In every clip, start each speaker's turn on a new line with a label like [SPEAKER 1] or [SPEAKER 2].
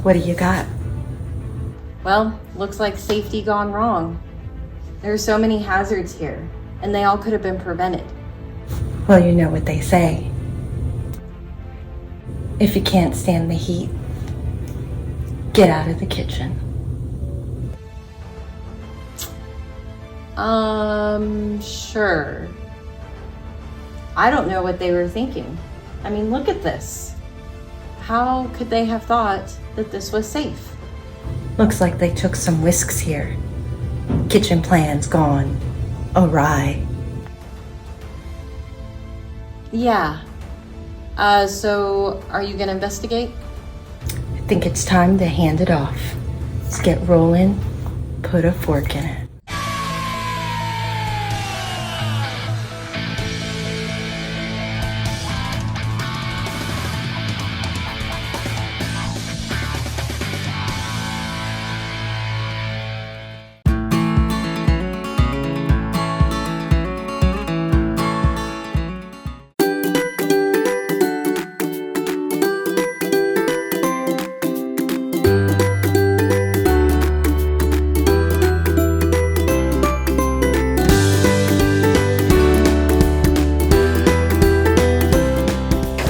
[SPEAKER 1] What do you got?
[SPEAKER 2] Well, looks like safety gone wrong. There are so many hazards here, and they all could have been prevented.
[SPEAKER 1] Well, you know what they say. If you can't stand the heat, get out of the kitchen.
[SPEAKER 2] Sure. I don't know what they were thinking. I mean, look at this. How could they have thought that this was safe?
[SPEAKER 1] Looks like they took some risks here. Kitchen plans gone awry.
[SPEAKER 2] Yeah. So are you gonna investigate?
[SPEAKER 1] I think it's time to hand it off. Let's get rolling. Put a fork in it.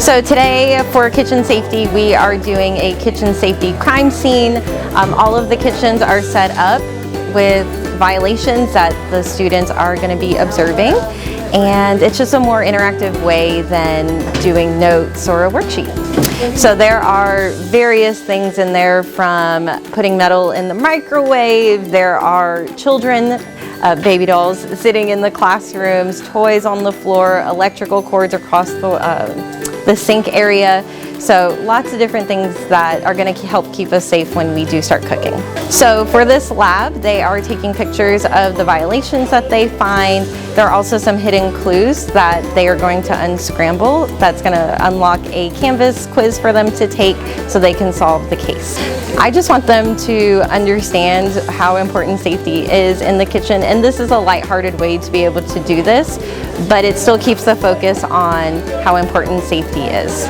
[SPEAKER 2] So today for kitchen safety, we are doing a kitchen safety crime scene. All of the kitchens are set up with violations that the students are going to be observing, and it's just a more interactive way than doing notes or a worksheet. So there are various things in there, from putting metal in the microwave, there are children, baby dolls sitting in the classrooms, toys on the floor, electrical cords across the sink area. So lots of different things that are going to help keep us safe when we do start cooking. So for this lab, they are taking pictures of the violations that they find. There are also some hidden clues that they are going to unscramble. That's going to unlock a Canvas quiz for them to take so they can solve the case. I just want them to understand how important safety is in the kitchen, and this is a lighthearted way to be able to do this, but it still keeps the focus on how important safety is.